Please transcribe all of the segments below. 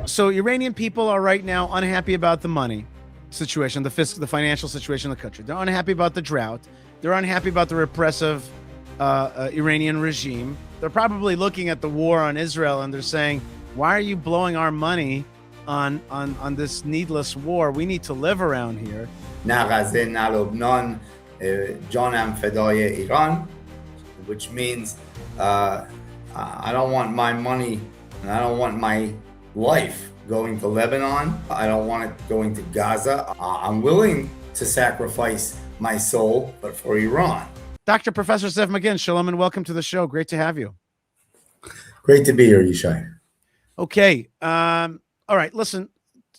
So Iranian people are right now unhappy about the money situation, the financial situation of the country. They're unhappy about the drought. They're unhappy about the repressive Iranian regime. They're probably looking at the war on Israel and they're saying, why are you blowing our money on this needless war? We need to live around here. Na Ghaze, na Lebanon, Janam Fedaya Iran, which means I don't want my money and I don't want my life going to Lebanon. I don't want it going to Gaza. I'm willing to sacrifice my soul, but for Iran. Dr. Professor Zeev Maghen, shalom and welcome to the show. Great to have you. Great to be here, Yishai. Okay. All right. Listen,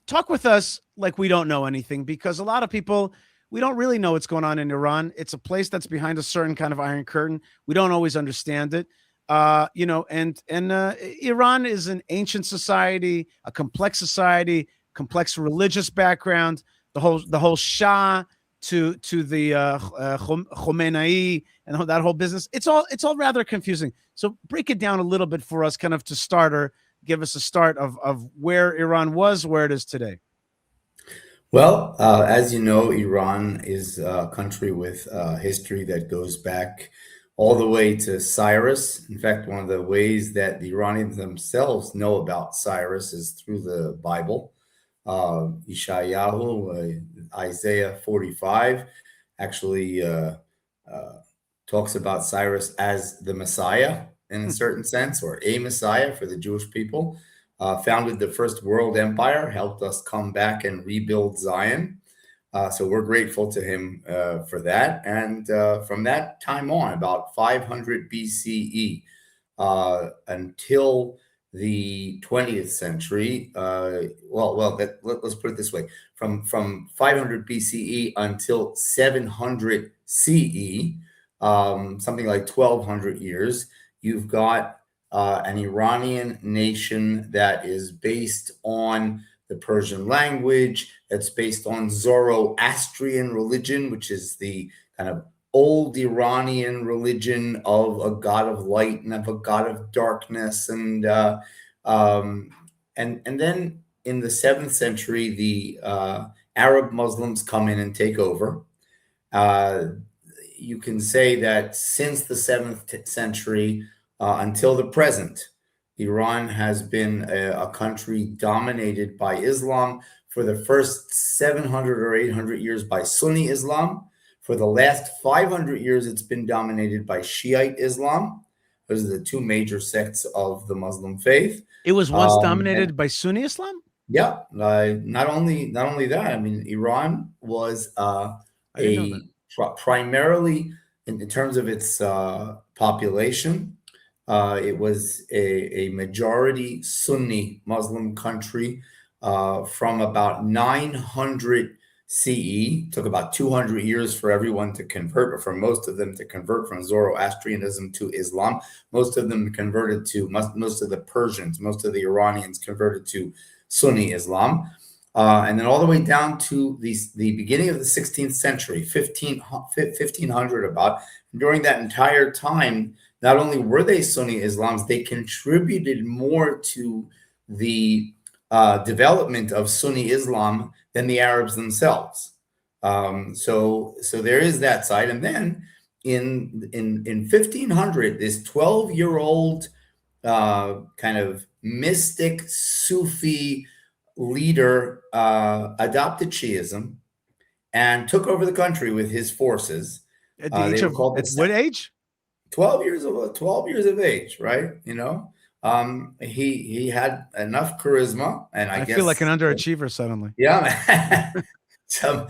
talk with us like we don't know anything, because a lot of people, we don't really know what's going on in Iran. It's a place that's behind a certain kind of iron curtain. We don't always understand it. And Iran is an ancient society, a complex society, complex religious background, the whole Shah to the Khomeini and that whole business. It's all rather confusing. So break it down a little bit for us, kind of to start, or give us a start of where Iran was, where it is today. Well, as you know, Iran is a country with history that goes back all the way to Cyrus. In fact, one of the ways that the Iranians themselves know about Cyrus is through the Bible. Yeshayahu, Isaiah 45, actually talks about Cyrus as the Messiah in a certain sense, or a Messiah for the Jewish people. Founded the first world empire, helped us come back and rebuild Zion. So we're grateful to him for that. And from that time on, about 500 BCE until the 20th century, let's put it this way. From 500 BCE until 700 CE, something like 1,200 years, you've got an Iranian nation that is based on the Persian language, that's based on Zoroastrian religion, which is the kind of old Iranian religion of a god of light and of a god of darkness. And then in the 7th century, the Arab Muslims come in and take over. You can say that since the 7th century until the present, Iran has been a country dominated by Islam. For the first 700 or 800 years by Sunni Islam. For the last 500 years, it's been dominated by Shiite Islam. Those are the two major sects of the Muslim faith. It was once dominated by Sunni Islam? Yeah. Not only that, I mean, Iran was primarily, in terms of its population, it was a majority Sunni Muslim country from about 900 CE. Took about 200 years for everyone to convert, or for most of them to convert from Zoroastrianism to Islam. Most of them converted to, most of the Persians, most of the Iranians converted to Sunni Islam. And then all the way down to the beginning of the 16th century, 1500 about. During that entire time, not only were they Sunni Islams, they contributed more to the development of Sunni Islam than the Arabs themselves. So there is that side. And then in 1500, this 12-year-old kind of mystic Sufi leader adopted Shi'ism and took over the country with his forces. At the age of what age? 12 years of age, right? You know, he had enough charisma, and I guess feel like an underachiever suddenly. Yeah, some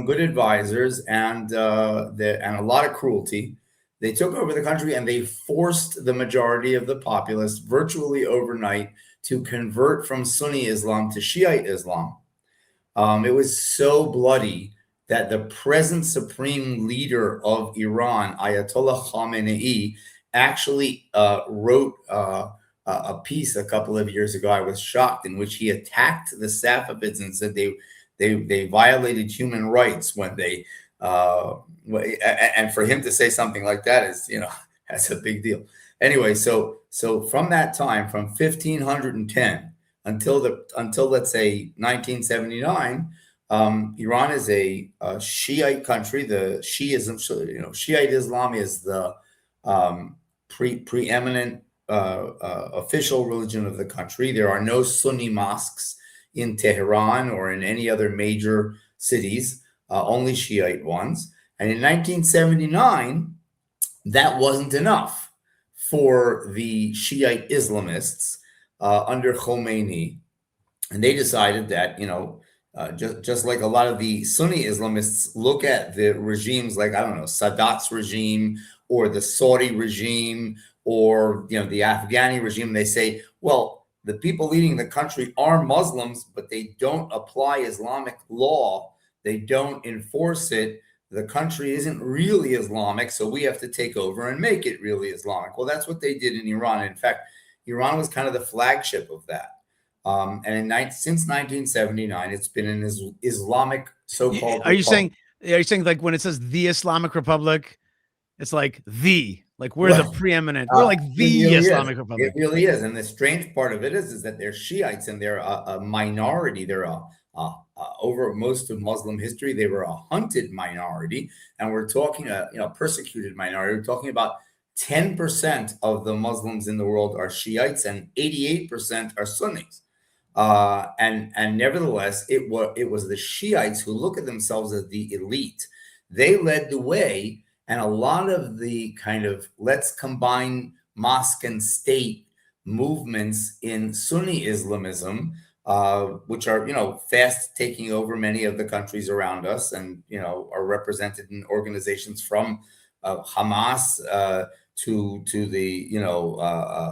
good advisors and a lot of cruelty. They took over the country and they forced the majority of the populace virtually overnight to convert from Sunni Islam to Shiite Islam. It was so bloody that the present supreme leader of Iran, Ayatollah Khamenei, actually wrote a piece a couple of years ago. I was shocked, in which he attacked the Safavids and said they violated human rights when they and for him to say something like that is, you know, That's a big deal. Anyway, so from that time, from 1510 until let's say 1979, Iran is a Shiite country. The Shiism, Shiite Islam is the preeminent official religion of the country. There are no Sunni mosques in Tehran or in any other major cities, only Shiite ones. And in 1979, that wasn't enough for the Shiite Islamists under Khomeini. And they decided that, just like a lot of the Sunni Islamists look at the regimes like, I don't know, Sadat's regime or the Saudi regime or, the Afghani regime, they say, well, the people leading the country are Muslims, but they don't apply Islamic law. They don't enforce it. The country isn't really Islamic, so we have to take over and make it really Islamic. Well, that's what they did in Iran. In fact, Iran was kind of the flagship of that. Since 1979, it's been an Islamic so-called. Are you saying like when it says the Islamic Republic, it's like we're the preeminent, we're like the really Islamic Republic. It really is. And the strange part of it is that they're Shiites and they're a minority. They're over most of Muslim history, they were a hunted minority, and we're talking persecuted minority. We're talking about 10% of the Muslims in the world are Shiites and 88% are Sunnis. And nevertheless, it was the Shiites who look at themselves as the elite. They led the way, and a lot of the kind of let's combine mosque and state movements in Sunni Islamism, which are, fast taking over many of the countries around us and, are represented in organizations from Hamas to the,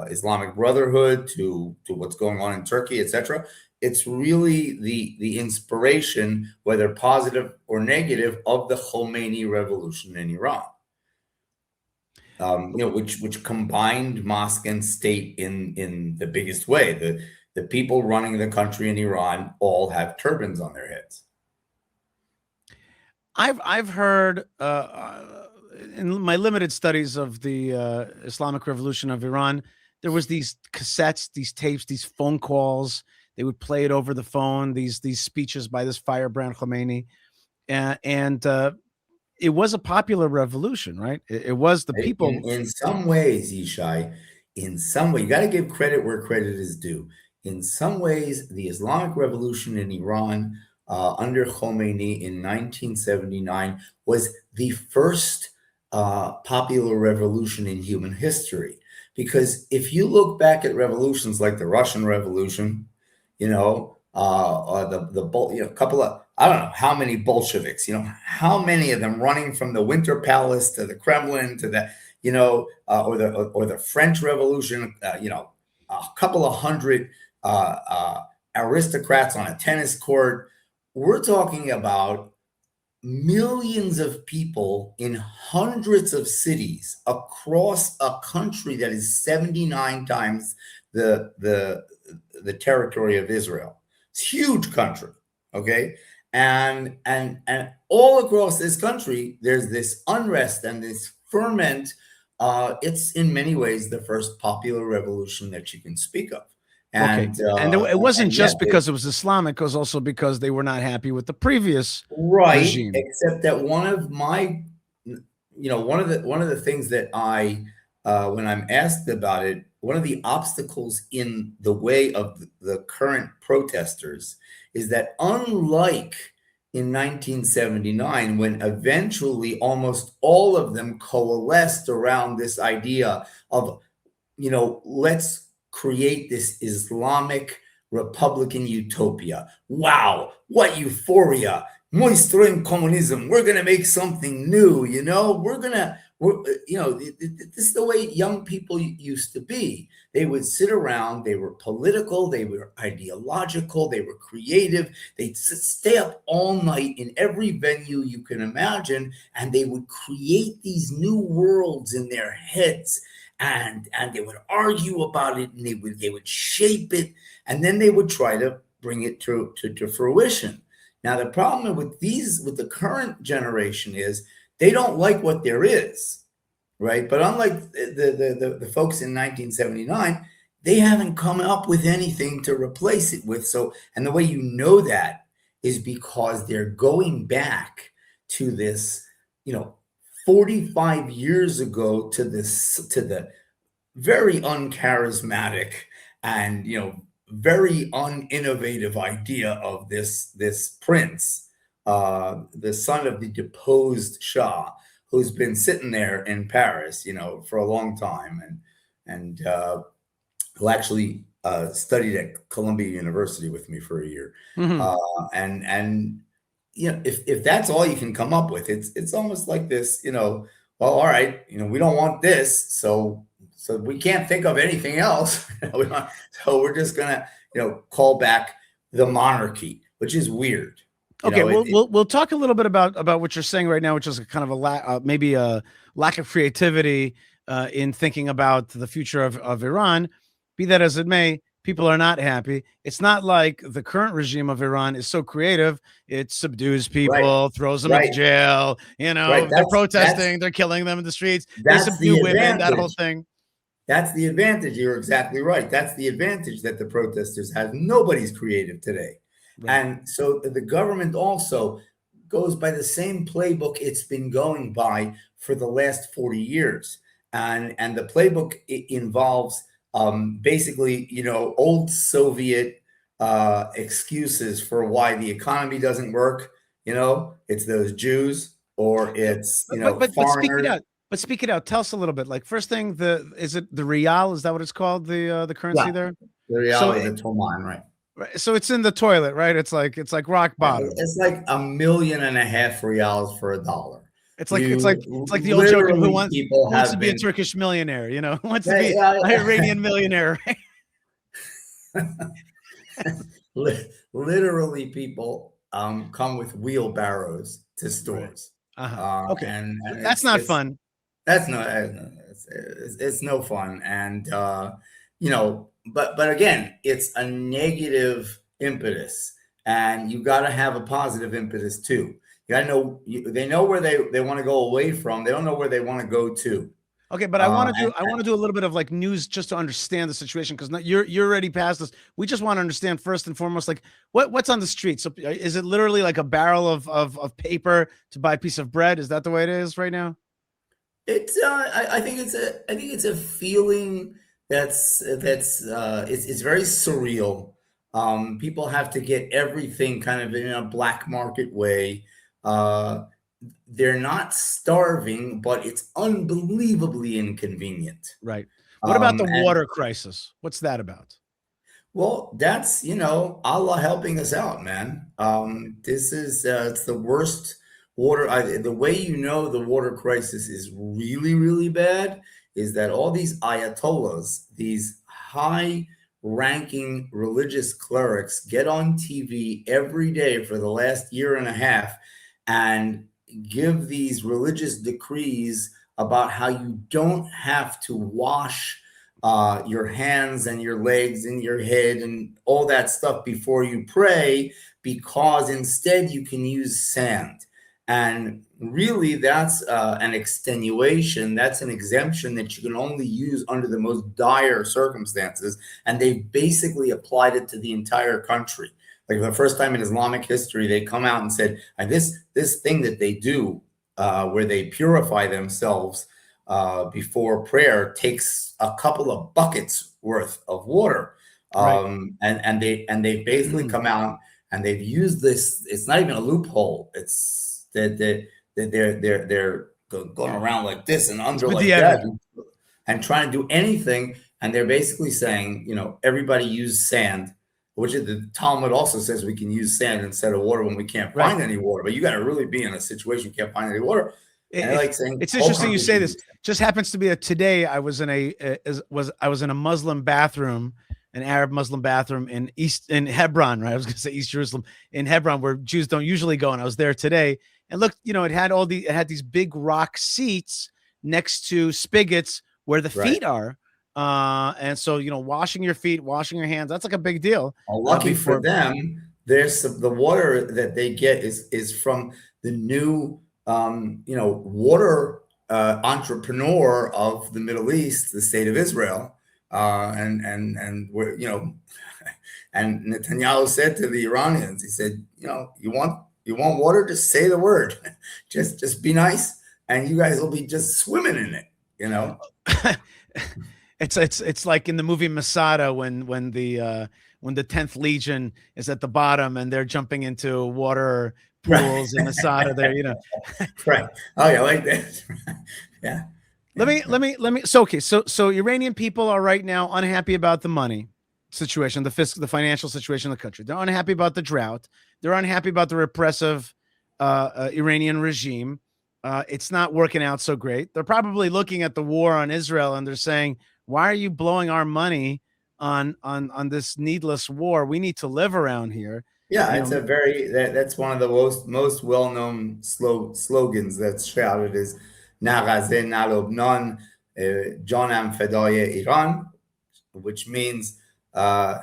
Islamic Brotherhood, to what's going on in Turkey, etc. It's really the inspiration, whether positive or negative, of the Khomeini revolution in Iran. Which combined mosque and state in the biggest way. The people running the country in Iran all have turbans on their heads. I've heard in my limited studies of the Islamic Revolution of Iran, there was these cassettes, these tapes, these phone calls. They would play it over the phone. These speeches by this firebrand Khomeini, and it was a popular revolution, right? It was the people. In some ways, Yishai, in some way, you got to give credit where credit is due. In some ways, the Islamic Revolution in Iran under Khomeini in 1979 was the first popular revolution in human history. Because if you look back at revolutions like the Russian Revolution, a couple of, I don't know how many Bolsheviks, how many of them running from the Winter Palace to the Kremlin to the, or the French Revolution, a couple of hundred aristocrats on a tennis court. We're talking about millions of people in hundreds of cities across a country that is 79 times the territory of Israel. It's a huge country, okay? And all across this country, there's this unrest and this ferment. It's in many ways the first popular revolution that you can speak of. And, it wasn't just because it was Islamic, it was also because they were not happy with the previous regime. Except that one of the things that I, when I'm asked about it, one of the obstacles in the way of the current protesters is that unlike in 1979, when eventually almost all of them coalesced around this idea of, let's create this Islamic Republican utopia. Wow, what euphoria. Muy strong communism. We're going to make something new, this is the way young people used to be. They would sit around, they were political, they were ideological, they were creative. They'd stay up all night in every venue you can imagine, and they would create these new worlds in their heads. And they would argue about it, and they would shape it, and then they would try to bring it to fruition. Now, the problem with the current generation is they don't like what there is. right? But unlike the folks in 1979, they haven't come up with anything to replace it with. So, and the way you know that is because they're going back to this, 45 years ago, to the very uncharismatic and very uninnovative idea of this prince, the son of the deposed Shah, who's been sitting there in Paris, for a long time, and who actually studied at Columbia University with me for a year. And if that's all you can come up with, it's almost like this, well, all right, we don't want this, so we can't think of anything else. So we're just gonna, call back the monarchy, which is weird. Okay, we'll talk a little bit about what you're saying right now, which is a kind of maybe a lack of creativity in thinking about the future of Iran. Be that as it may, people are not happy. It's not like the current regime of Iran is so creative. It subdues people, throws them into jail. They're protesting, they're killing them in the streets. They subdue women, that whole thing. That's the advantage. You're exactly right. That's the advantage that the protesters have. Nobody's creative today. Right. And so the government also goes by the same playbook it's been going by for the last 40 years. And the playbook involves basically, old Soviet excuses for why the economy doesn't work. It's those Jews, or it's, foreigners. But speak it out. Tell us a little bit. Like, first thing, is it the rial? Is that what it's called? The currency there? The rial is the Toman, right? Right. So it's in the toilet, right? It's like rock bottom. It's like $1.5 million rials for $1. It's like the old joke of who wants to be a Turkish millionaire, who wants to be an Iranian millionaire, right? Literally, people come with wheelbarrows to stores. Right. Okay, and that's not fun. That's not. It's no fun, and but again, it's a negative impetus, and you got to have a positive impetus too. You got to know. They know where they want to go away from. They don't know where they want to go to. Okay, but I want to do a little bit of like news just to understand the situation, because you're already past this. We just want to understand first and foremost, like what's on the street. So is it literally like a barrel of paper to buy a piece of bread? Is that the way it is right now? It's I think it's a feeling that's it's very surreal. People have to get everything kind of in a black market way. They're not starving, but it's unbelievably inconvenient. Right. What about the water crisis? What's that about? Well, that's, Allah helping us out, man. This is, it's the worst water. The way the water crisis is really, really bad is that all these ayatollahs, these high-ranking religious clerics, get on TV every day for the last year and a half and give these religious decrees about how you don't have to wash your hands and your legs and your head and all that stuff before you pray, because instead you can use sand. And really, that's an extenuation. That's an exemption that you can only use under the most dire circumstances. And they've basically applied it to the entire country. Like the first time in Islamic history, they come out and said, this thing that they do, where they purify themselves before prayer, takes a couple of buckets worth of water, right. and they basically come out and they've used this. It's not even a loophole. It's that they're going around like this and under like that, and trying to do anything. And they're basically saying, everybody use sand. Which is the Talmud also says we can use sand instead of water when we can't find any water. But you got to really be in a situation you can't find any water. It's interesting you say this. Just happens to be that today I was in a Muslim bathroom, an Arab Muslim bathroom in Hebron. Right, I was going to say East Jerusalem, in Hebron, where Jews don't usually go. And I was there today, and look, it had these big rock seats next to spigots where the feet are. And so, washing your feet, washing your hands, that's like a big deal. Lucky for them, there's the water that they get is from the new, water entrepreneur of the Middle East, the state of Israel, and we're, and Netanyahu said to the Iranians, he said, you want water, just say the word, just be nice, and you guys will be just swimming in it, It's like in the movie Masada when the 10th Legion is at the bottom and they're jumping into water pools in Masada there, Right. Oh, yeah, like that. Yeah. Let me. So, okay. So Iranian people are right now unhappy about the money situation, the financial situation of the country. They're unhappy about the drought. They're unhappy about the repressive Iranian regime. It's not working out so great. They're probably looking at the war on Israel and they're saying, why are you blowing our money on this needless war? We need to live around here. Yeah, it's that's one of the most well-known slogans that's shouted is "Na Ghaze, na Lubnan, Janam Fedaya Iran," which means I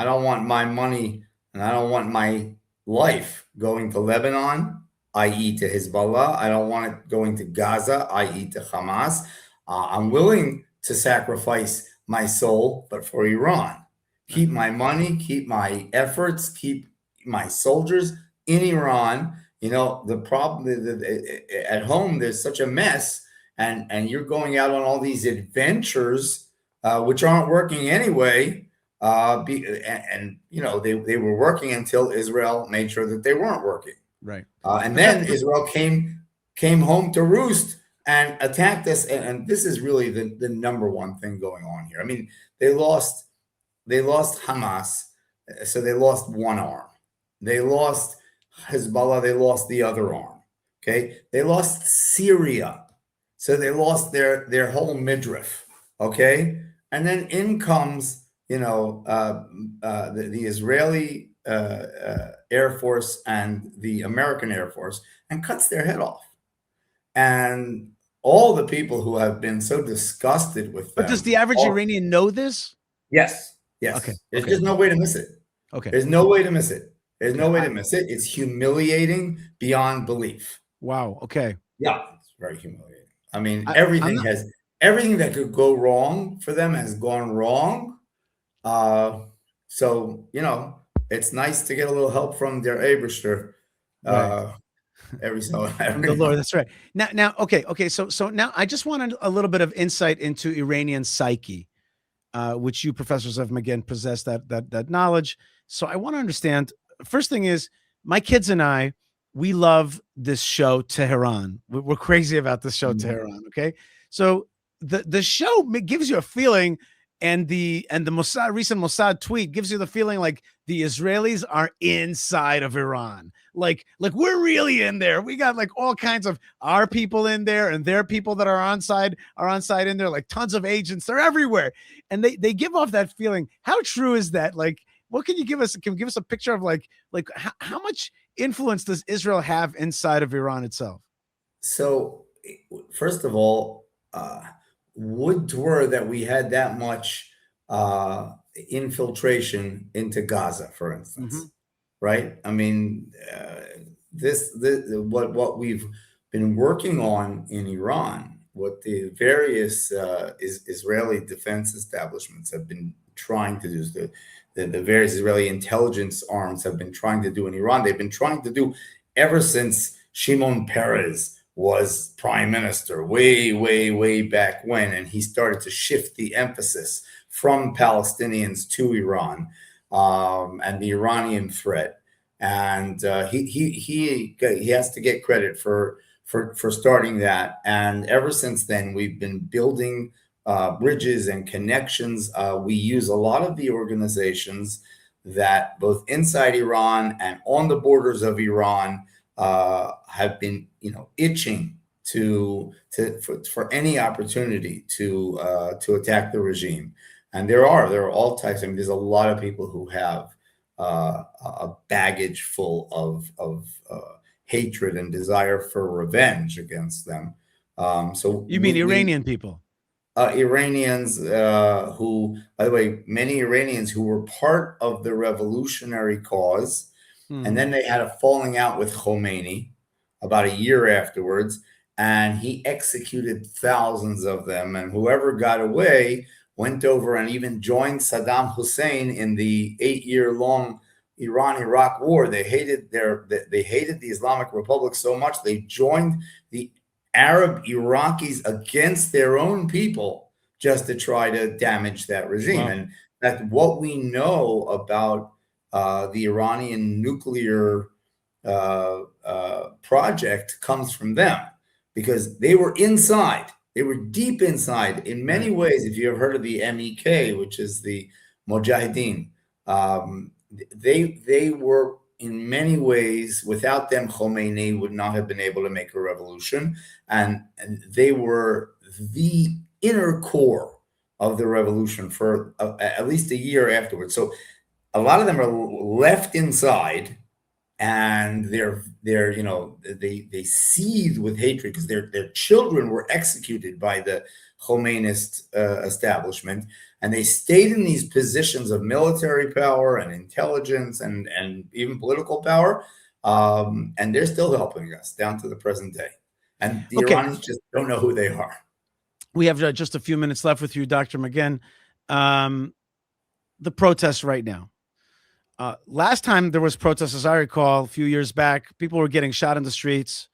don't want my money and I don't want my life going to Lebanon, i.e. to Hezbollah. I don't want it going to Gaza, i.e. to Hamas. I'm willing to sacrifice my soul, but for Iran. Keep my money, keep my efforts, keep my soldiers in Iran. The problem at home, there's such a mess, and you're going out on all these adventures, which aren't working anyway. They were working until Israel made sure that they weren't working. Right. And then Israel came home to roost and attacked us. And this is really the number one thing going on here. I mean, they lost Hamas, so they lost one arm. They lost Hezbollah, they lost the other arm. Okay, they lost Syria, so they lost their whole midriff. Okay, and then in comes the Israeli Air Force and the American Air Force and cuts their head off, and all the people who have been so disgusted with them. But does the average Iranian know this? Yes. Yes. Okay. There's just no way to miss it. Okay. There's no way to miss it. There's no way to miss it. It's humiliating beyond belief. Wow. Okay. Yeah, it's very humiliating. I mean, everything that could go wrong for them has gone wrong. So it's nice to get a little help from their Eibishter. Every the Lord, that's right. Now, okay. So now I just wanted a little bit of insight into Iranian psyche, which you professors of Maghen possess that knowledge. So I want to understand. First thing is, my kids and I, we love this show Tehran. We're crazy about this show Tehran. Okay, so the show gives you a feeling. And the Mossad, recent Mossad tweet gives you the feeling like the Israelis are inside of Iran. Like we're really in there. We got like all kinds of our people in there and their people that are on side in there, like tons of agents. They're everywhere. And they give off that feeling. How true is that? Like, what can you give us? Can you give us a picture of like how much influence does Israel have inside of Iran itself? So, first of all, would that we had that much infiltration into Gaza, for instance, right? I mean, what we've been working on in Iran, what the various Israeli defense establishments have been trying to do, the various Israeli intelligence arms have been trying to do in Iran, they've been trying to do ever since Shimon Peres was prime minister way back when, and he started to shift the emphasis from Palestinians to Iran and the Iranian threat. And he has to get credit for starting that. And ever since then, we've been building bridges and connections. We use a lot of the organizations that both inside Iran and on the borders of Iran have been, itching for any opportunity to attack the regime. And there are all types. I mean, there's a lot of people who have a baggage full of hatred and desire for revenge against them. So you mean Iranian people? Iranians who, by the way, many Iranians who were part of the revolutionary cause. And then they had a falling out with Khomeini about a year afterwards. and he executed thousands of them. And whoever got away went over and even joined Saddam Hussein in the 8-year-long Iran-Iraq war. They hated the Islamic Republic so much they joined the Arab Iraqis against their own people just to try to damage that regime. Wow. And that's what we know about the Iranian nuclear project comes from them, because they were inside. They were deep inside in many ways. If you have heard of the MEK, which is the Mujahideen, they were in many ways, without them, Khomeini would not have been able to make a revolution. And they were the inner core of the revolution for at least a year afterwards. So a lot of them are left inside, and they seethe with hatred because their children were executed by the Khomeinist establishment, and they stayed in these positions of military power and intelligence and even political power, and they're still helping us down to the present day. And the Iranians just don't know who they are. We have just a few minutes left with you, Dr. Maghen. The protests right now. Last time there was protests, as I recall, a few years back, people were getting shot in the streets.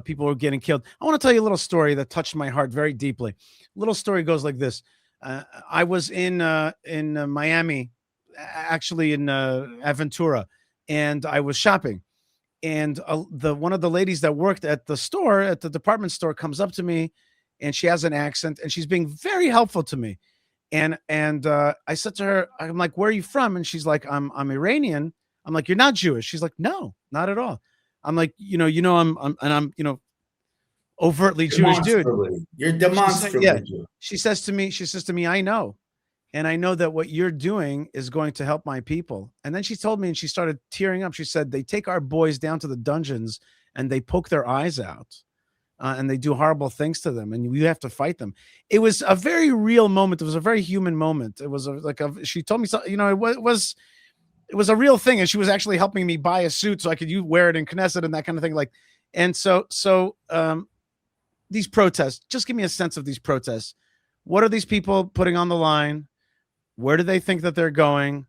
People were getting killed. I want to tell you a little story that touched my heart very deeply. Little story goes like this. I was in Miami, actually in Aventura, and I was shopping. And one of the ladies that worked at the store, at the department store, comes up to me, and she has an accent, and she's being very helpful to me. And I said to her, I'm like, where are you from? And she's like, I'm Iranian. I'm like, you're not Jewish. She's like, no, not at all. I'm like, I'm overtly Jewish dude. You're demonstrably Jewish. She says to me, I know. And I know that what you're doing is going to help my people. And then she told me, and she started tearing up. She said, they take our boys down to the dungeons and they poke their eyes out. And they do horrible things to them, and you have to fight them. It was a very real moment. It was a very human moment. It was she told me something, it was a real thing. And she was actually helping me buy a suit so I could wear it in Knesset and that kind of thing. And so these protests, just give me a sense of these protests. What are these people putting on the line? Where do they think that they're going?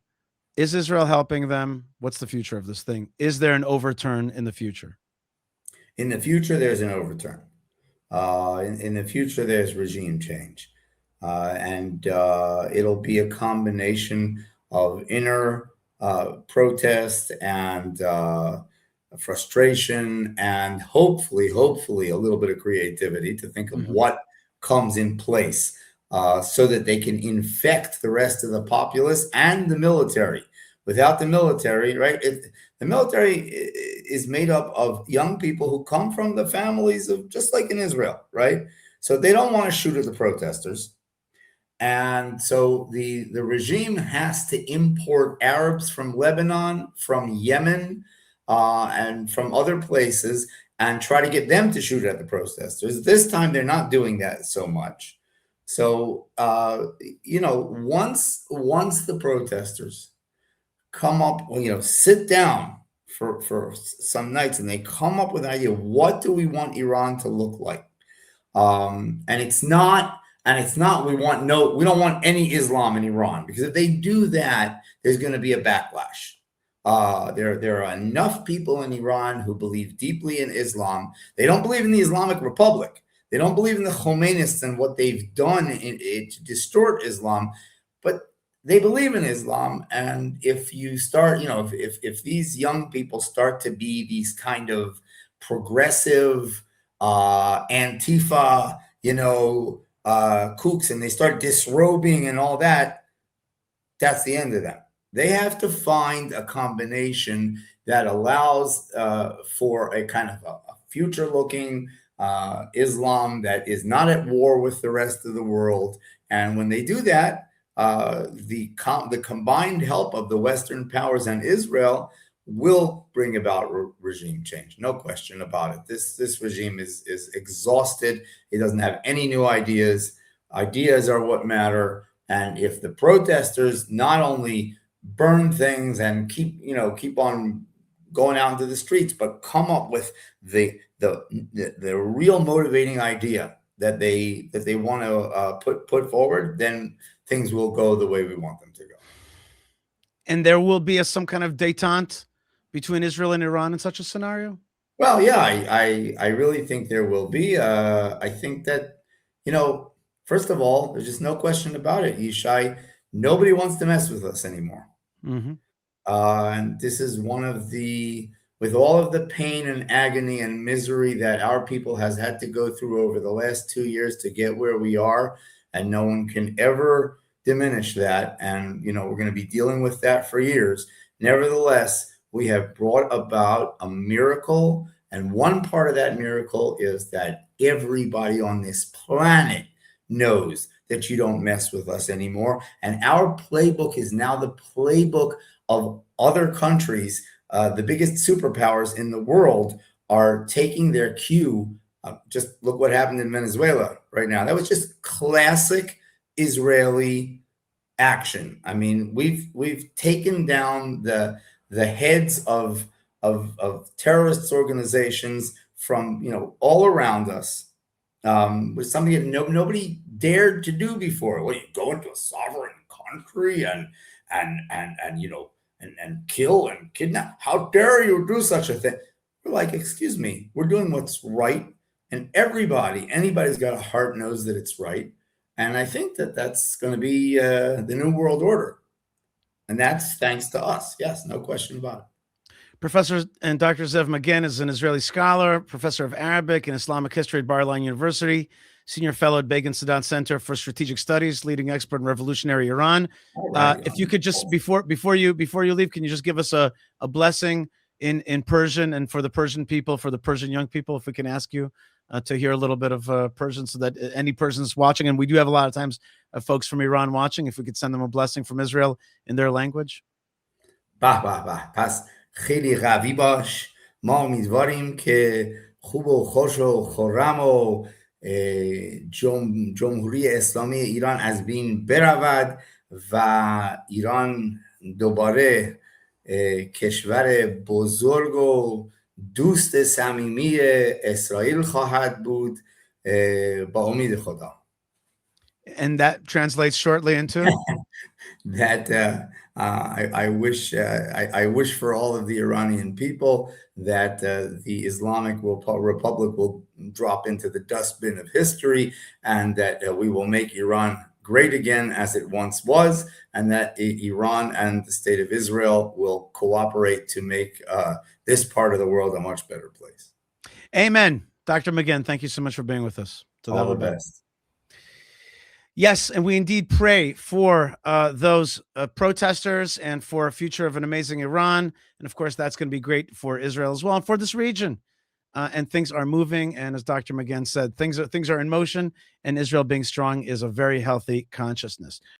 Is Israel helping them? What's the future of this thing? Is there an overturn in the future? In the future, there's an overturn. In the future, there's regime change. And it'll be a combination of inner protest and frustration and hopefully a little bit of creativity to think of what comes in place so that they can infect the rest of the populace and the military. Without the military, right? The military is made up of young people who come from the families of, just like in Israel, right? So they don't want to shoot at the protesters. And so the regime has to import Arabs from Lebanon, from Yemen, and from other places and try to get them to shoot at the protesters. This time, they're not doing that so much. So, once the protesters come up, sit down for some nights and they come up with an idea, what do we want Iran to look like? And it's not, we don't want any Islam in Iran, because if they do that, there's going to be a backlash. There are enough people in Iran who believe deeply in Islam. They don't believe in the Islamic Republic. They don't believe in the Khomeinists and what they've done to distort Islam, but they believe in Islam. And if you start, if these young people start to be these kind of progressive Antifa, kooks, and they start disrobing and all that, that's the end of them. They have to find a combination that allows for a kind of a future-looking Islam that is not at war with the rest of the world. And when they do that, the combined help of the Western powers and Israel will bring about regime change. No question about it. This regime is exhausted. It doesn't have any new ideas. Ideas are what matter. And if the protesters not only burn things and keep on going out into the streets, but come up with the the real motivating idea that they want to put forward, then things will go the way we want them to go. And there will be some kind of détente between Israel and Iran in such a scenario? Well, yeah, I really think there will be. I think that, first of all, there's just no question about it, Yishai. Nobody wants to mess with us anymore. Mm-hmm. And this is one of with all of the pain and agony and misery that our people has had to go through over the last 2 years to get where we are, and no one can ever diminish that. And, we're going to be dealing with that for years. Nevertheless, we have brought about a miracle. And one part of that miracle is that everybody on this planet knows that you don't mess with us anymore. And our playbook is now the playbook of other countries. The biggest superpowers in the world are taking their cue. Just look what happened in Venezuela right now. That was just classic Israeli action. I mean, we've taken down the heads of terrorist organizations from all around us. Was something that nobody dared to do before. What, you go into a sovereign country and kill and kidnap? How dare you do such a thing? We're like, excuse me, we're doing what's right, and anybody's got a heart knows that it's right. And I think that that's going to be the new world order, and that's thanks to us. Yes, no question about it. Professor and Dr. Zeev Maghen is an Israeli scholar, professor of Arabic and Islamic history at Bar-Ilan University, senior fellow at Begin-Sadat Center for Strategic Studies, leading expert in revolutionary Iran. If you could just before you leave, can you just give us a blessing in Persian and for the Persian people, for the Persian young people, if we can ask you to hear a little bit of Persian, so that any Persians watching, and we do have a lot of times folks from Iran watching, if we could send them a blessing from Israel in their language. Pas خیلی قوی باش. ما امیدواریم که خوب و خوش و خرم و جمهوری اسلامی ایران از بین برود و ایران دوباره کشور بزرگ و دوست صمیمی اسرائیل خواهد بود با امید خدا. And that translates shortly into that I wish for all of the Iranian people that the Islamic Republic will drop into the dustbin of history, and that we will make Iran great again as it once was, and that Iran and the state of Israel will cooperate to make this part of the world a much better place. Amen. Dr. Maghen, thank you so much for being with us. All the best. Yes, and we indeed pray for those protesters and for a future of an amazing Iran. And of course, that's going to be great for Israel as well and for this region. And things are moving. And as Dr. Maghen said, things are in motion, and Israel being strong is a very healthy consciousness.